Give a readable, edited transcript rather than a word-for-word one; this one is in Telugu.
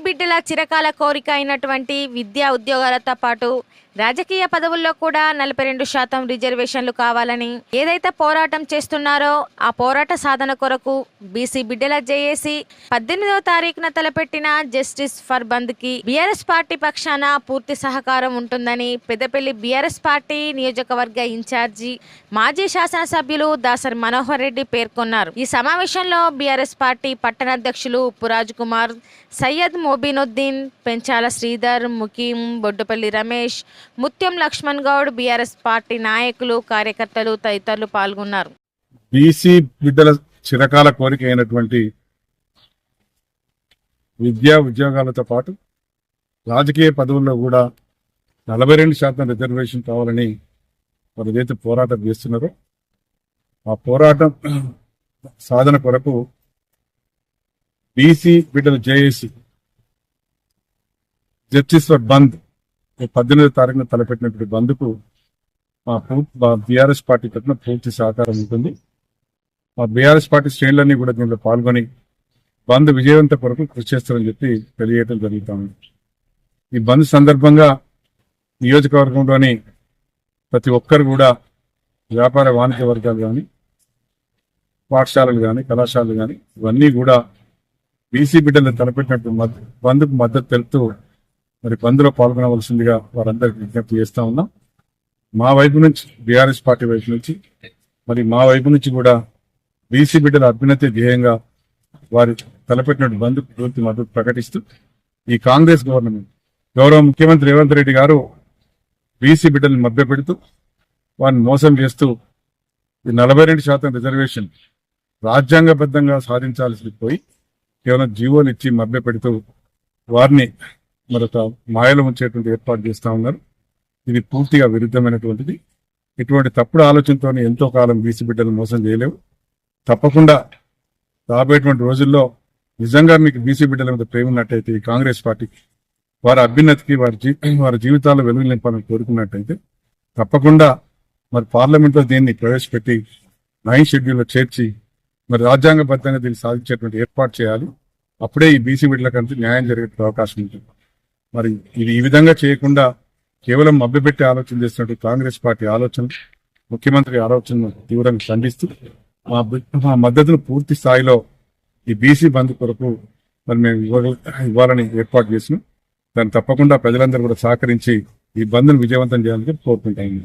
బిడ్డల చిరకాల కోరిక అయినటువంటి విద్యా ఉద్యోగాలతో పాటు రాజకీయ పదవుల్లో కూడా 42% రిజర్వేషన్లు కావాలని ఏదైతే పోరాటం చేస్తున్నారో ఆ పోరాట సాధన కొరకు బీసీ బిడ్డల జేఏసీ 18వ తారీఖున తలపెట్టిన జస్టిస్ ఫర్ బంద్ కి బీఆర్ఎస్ పార్టీ పక్షాన పూర్తి సహకారం ఉంటుందని పెద్దపల్లి బీఆర్ఎస్ పార్టీ నియోజకవర్గ ఇన్ఛార్జి మాజీ శాసనసభ్యులు దాసరి మనోహర్ రెడ్డి పేర్కొన్నారు. ఈ సమావేశంలో బీఆర్ఎస్ పార్టీ పట్టణ అధ్యక్షులు ఉప్పురాజ్ కుమార్, సయ్యద్ మోబినుద్దీన్, పెంచాల శ్రీధర్, ముకీం, బొడ్డుపల్లి రమేష్, ముత్యం లక్ష్మణ్ గౌడ్, బీఆర్ఎస్ పార్టీ నాయకులు, కార్యకర్తలు తదితరులు పాల్గొన్నారు. బీసీ బిడ్డల చిరకాల కోరిక అయినటువంటి విద్యా ఉద్యోగాలతో పాటు రాజకీయ పదవుల్లో కూడా 42% రిజర్వేషన్ కావాలని వారు ఏదైతే పోరాటం చేస్తున్నారో ఆ పోరాటం సాధన కొరకు బీసీ బిడ్డల జేఏసీ జస్టిస్ ఫర్ బంద్ 18వ తారీఖున తలపెట్టినటువంటి బంద్కు మా బీఆర్ఎస్ పార్టీ తరఫున పూర్తి సహకారం ఉంటుంది. మా బీఆర్ఎస్ పార్టీ శ్రేణులన్నీ కూడా దీనిలో పాల్గొని బంద్ విజయవంత కొరకు కృషి చేస్తారని చెప్పి తెలియజేయడం జరుగుతుంది. ఈ బంద్ సందర్భంగా నియోజకవర్గంలోని ప్రతి ఒక్కరు కూడా వ్యాపార వాణిజ్య వర్గాలు కానీ, పాఠశాలలు కానీ, కళాశాలలు కానీ ఇవన్నీ కూడా బీసీ బిడ్డలు తలపెట్టినట్టు బంద్కు మద్దతు తెలుపుతూ మరి బంద్లో పాల్గొనవలసిందిగా వారందరికీ విజ్ఞప్తి చేస్తా ఉన్నాం. మా వైపు నుంచి బీఆర్ఎస్ పార్టీ వైపు నుంచి మరి మా వైపు నుంచి కూడా బీసీ బిడ్డల అభ్యున్నతి ధ్యేయంగా వారి తలపెట్టినట్టు బంద్కు పూర్తి మద్దతు ప్రకటిస్తూ ఈ కాంగ్రెస్ గవర్నమెంట్ గౌరవ ముఖ్యమంత్రి రేవంత్ రెడ్డి గారు బీసీ బిడ్డలను మభ్యపెడుతూ వారిని మోసం చేస్తూ ఈ 42% రిజర్వేషన్ రాజ్యాంగబద్ధంగా సాధించాల్సి పోయి కేవలం జీవోలు ఇచ్చి మభ్యపెడుతూ వారిని మరొక మాయలో ఉంచేటువంటి ఏర్పాటు చేస్తా ఉన్నారు. ఇది పూర్తిగా విరుద్ధమైనటువంటిది. ఇటువంటి తప్పుడు ఆలోచనతో ఎంతో కాలం బీసీ బిడ్డలు మోసం చేయలేవు. తప్పకుండా రాబోయేటువంటి రోజుల్లో నిజంగా మీకు బీసీ బిడ్డల మీద ప్రేమ ఉన్నట్టయితే ఈ కాంగ్రెస్ పార్టీకి వారి అభ్యున్నతికి వారి జీవితాల్లో వెలుగు నింపాలని కోరుకున్నట్టయితే తప్పకుండా మరి పార్లమెంట్లో దీన్ని ప్రవేశపెట్టి 9th షెడ్యూల్లో చేర్చి మరి రాజ్యాంగబద్ధంగా దీన్ని సాధించేటువంటి ఏర్పాటు చేయాలి. అప్పుడే ఈ బీసీ బిడ్డలకంతా న్యాయం జరిగే అవకాశం ఉంటుంది. మరి ఇది ఈ విధంగా చేయకుండా కేవలం మభ్యపెట్టి ఆలోచన చేస్తున్నట్టు కాంగ్రెస్ పార్టీ ఆలోచన, ముఖ్యమంత్రి ఆలోచనను తీవ్రంగా ఖండిస్తూ మా మద్దతును పూర్తి స్థాయిలో ఈ బీసీ బంద్ కొరకు మరి మేము ఇవ్వాలని ఏర్పాటు చేసినాం. దాన్ని తప్పకుండా ప్రజలందరూ కూడా సహకరించి ఈ బంద్ను విజయవంతం చేయాలని కోరుకుంటాము.